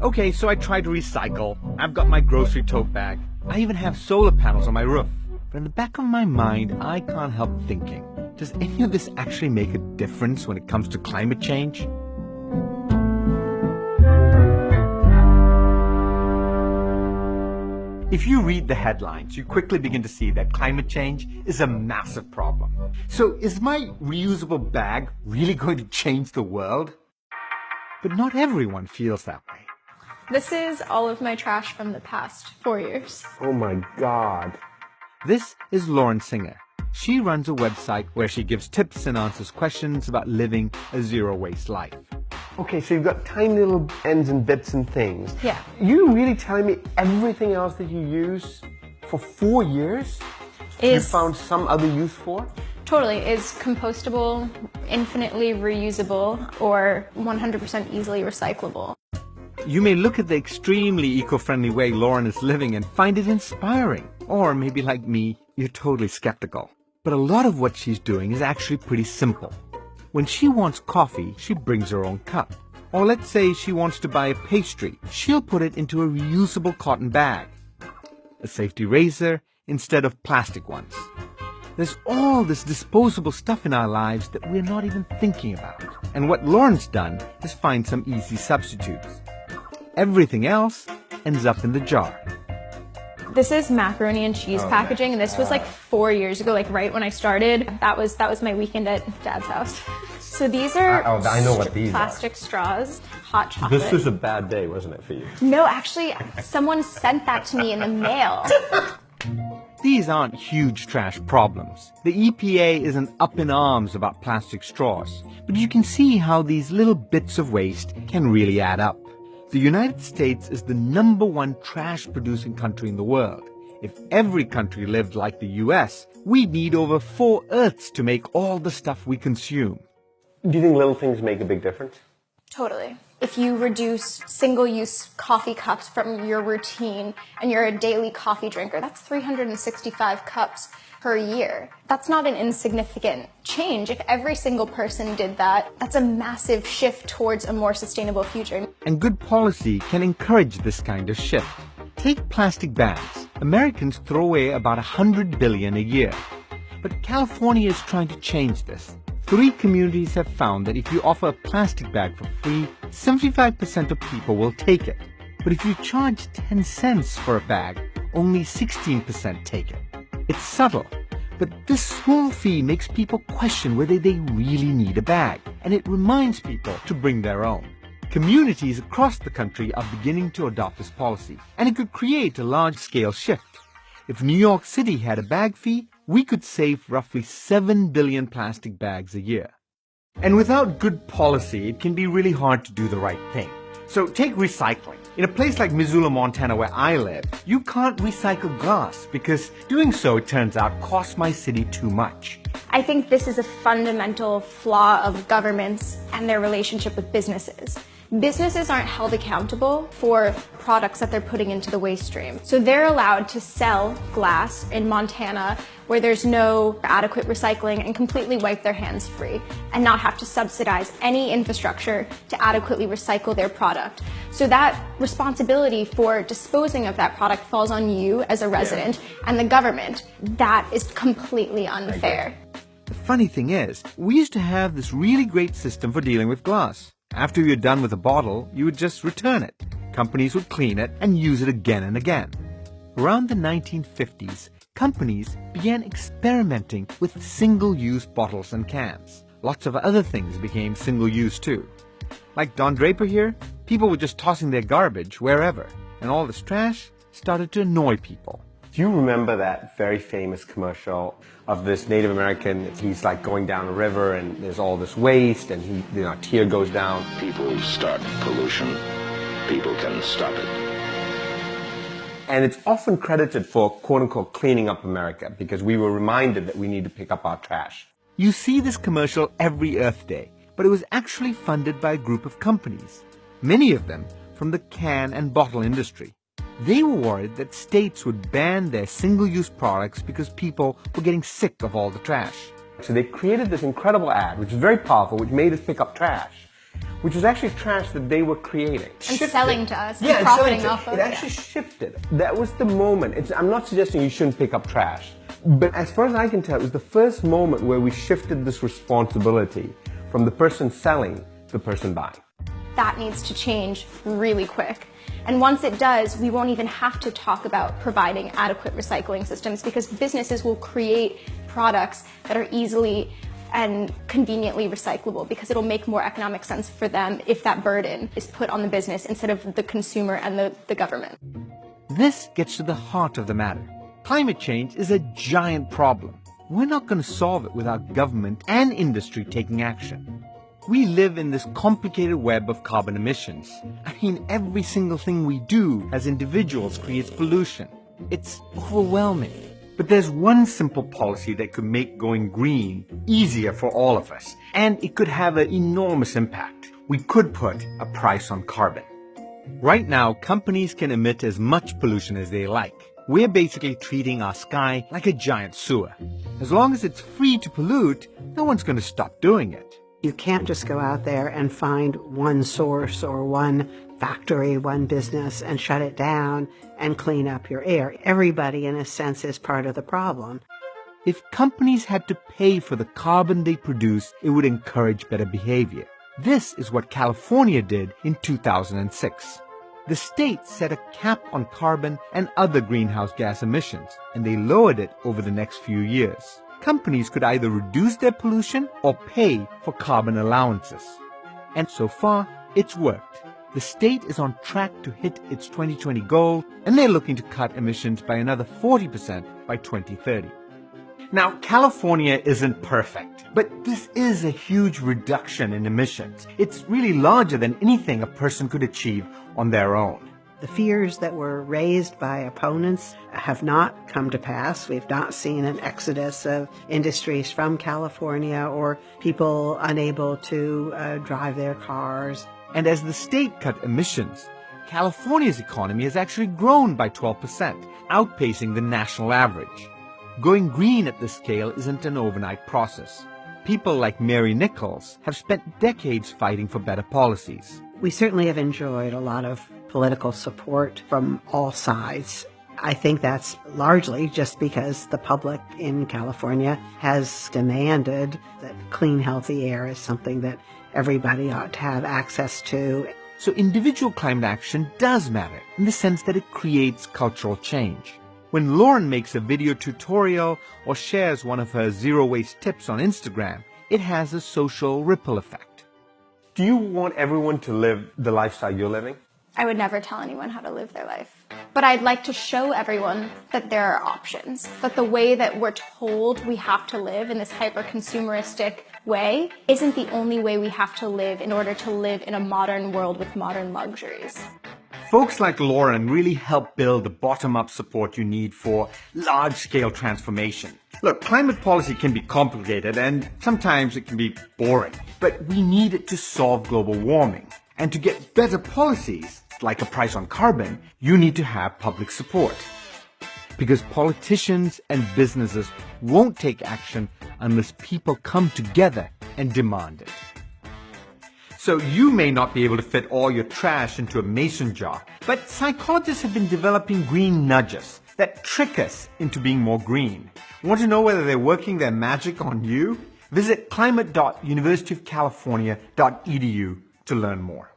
Okay, so I try to recycle. I've got my grocery tote bag. I even have solar panels on my roof. But in the back of my mind, I can't help thinking, does any of this actually make a difference when it comes to climate change? If you read the headlines, you quickly begin to see that climate change is a massive problem. So is my reusable bag really going to change the world? But not everyone feels that way. This is all of my trash from the past 4 years. Oh my God. This is Lauren Singer. She runs a website where she gives tips and answers questions about living a zero-waste life. Okay, so you've got tiny little ends and bits and things. Yeah. You really telling me everything else that you use for 4 years, you found some other use for? Totally. Is compostable, infinitely reusable, or 100% easily recyclable. You may look at the extremely eco-friendly way Lauren is living and find it inspiring. Or maybe like me, you're totally skeptical. But a lot of what she's doing is actually pretty simple. When she wants coffee, she brings her own cup. Or let's say she wants to buy a pastry, she'll put it into a reusable cotton bag. A safety razor instead of plastic ones. There's all this disposable stuff in our lives that we're not even thinking about. And what Lauren's done is find some easy substitutes. Everything else ends up in the jar. This is macaroni and cheese packaging, and this was like 4 years ago, like right when I started. That was my weekend at Dad's house. So these are I know what these plastic straws, hot chocolate. This was a bad day, wasn't it, for you? No, actually, someone sent that to me in the mail. These aren't huge trash problems. The EPA isn't up in arms about plastic straws, but you can see how these little bits of waste can really add up. The United States is the #1 trash-producing country in the world. If every country lived like the US, we'd need over 4 Earths to make all the stuff we consume. Do you think little things make a big difference? Totally. If you reduce single-use coffee cups from your routine and you're a daily coffee drinker, that's 365 cups per year. That's not an insignificant change. If every single person did that, that's a massive shift towards a more sustainable future. And good policy can encourage this kind of shift. Take plastic bags. Americans throw away about 100 billion a year. But California is trying to change this. 3 communities have found that if you offer a plastic bag for free, 75% of people will take it. But if you charge 10 cents for a bag, only 16% take it. It's subtle, but this small fee makes people question whether they really need a bag, and it reminds people to bring their own. Communities across the country are beginning to adopt this policy, and it could create a large-scale shift. If New York City had a bag fee, we could save roughly 7 billion plastic bags a year. And without good policy, it can be really hard to do the right thing. So take recycling. In a place like Missoula, Montana, where I live, you can't recycle glass because doing so, it turns out, costs my city too much. I think this is a fundamental flaw of governments and their relationship with businesses. Businesses aren't held accountable for products that they're putting into the waste stream. So they're allowed to sell glass in Montana where there's no adequate recycling and completely wipe their hands free and not have to subsidize any infrastructure to adequately recycle their product. So that responsibility for disposing of that product falls on you as a resident and the government. That is completely unfair. The funny thing is, we used to have this really great system for dealing with glass. After you're done with a bottle, you would just return it. Companies would clean it and use it again and again. Around the 1950s, companies began experimenting with single-use bottles and cans. Lots of other things became single-use too. Like Don Draper here, people were just tossing their garbage wherever, and all this trash started to annoy people. Do you remember that very famous commercial of this Native American? He's like going down a river and there's all this waste and a tear goes down. People start pollution. People can stop it. And it's often credited for, quote unquote, cleaning up America because we were reminded that we need to pick up our trash. You see this commercial every Earth Day, but it was actually funded by a group of companies, many of them from the can and bottle industry. They were worried that states would ban their single-use products because people were getting sick of all the trash. So they created this incredible ad, which is very powerful, which made us pick up trash. which was actually trash that they were creating. And selling to us, Yeah, and profiting off of it. It actually shifted. That was the moment. I'm not suggesting you shouldn't pick up trash, but as far as I can tell, it was the first moment where we shifted this responsibility from the person selling to the person buying. That needs to change really quick. And once it does, we won't even have to talk about providing adequate recycling systems because businesses will create products that are easily and conveniently recyclable because it'll make more economic sense for them if that burden is put on the business instead of the consumer and the government. This gets to the heart of the matter. Climate change is a giant problem. We're not going to solve it without government and industry taking action. We live in this complicated web of carbon emissions. I mean, every single thing we do as individuals creates pollution. It's overwhelming. But there's one simple policy that could make going green easier for all of us, and it could have an enormous impact. We could put a price on carbon. Right now, companies can emit as much pollution as they like. We're basically treating our sky like a giant sewer. As long as it's free to pollute, no one's going to stop doing it. You can't just go out there and find one source or one factory, one business, and shut it down and clean up your air. Everybody, in a sense, is part of the problem. If companies had to pay for the carbon they produce, it would encourage better behavior. This is what California did in 2006. The state set a cap on carbon and other greenhouse gas emissions, and they lowered it over the next few years. Companies could either reduce their pollution or pay for carbon allowances. And so far, it's worked. The state is on track to hit its 2020 goal, and they're looking to cut emissions by another 40% by 2030. Now, California isn't perfect, but this is a huge reduction in emissions. It's really larger than anything a person could achieve on their own. The fears that were raised by opponents have not come to pass. We've not seen an exodus of industries from California or people unable to drive their cars. And as the state cut emissions, California's economy has actually grown by 12%, outpacing the national average. Going green at this scale isn't an overnight process. People like Mary Nichols have spent decades fighting for better policies. We certainly have enjoyed a lot of political support from all sides. I think that's largely just because the public in California has demanded that clean, healthy air is something that everybody ought to have access to. So individual climate action does matter in the sense that it creates cultural change. When Lauren makes a video tutorial or shares one of her zero-waste tips on Instagram, it has a social ripple effect. Do you want everyone to live the lifestyle you're living? I would never tell anyone how to live their life. But I'd like to show everyone that there are options, that the way that we're told we have to live in this hyper-consumeristic way isn't the only way we have to live in order to live in a modern world with modern luxuries. Folks like Lauren really help build the bottom-up support you need for large-scale transformation. Look, climate policy can be complicated and sometimes it can be boring, but we need it to solve global warming. And to get better policies, like a price on carbon, you need to have public support. Because politicians and businesses won't take action unless people come together and demand it. So you may not be able to fit all your trash into a mason jar, but psychologists have been developing green nudges that trick us into being more green. Want to know whether they're working their magic on you? Visit climate.universityofcalifornia.edu to learn more.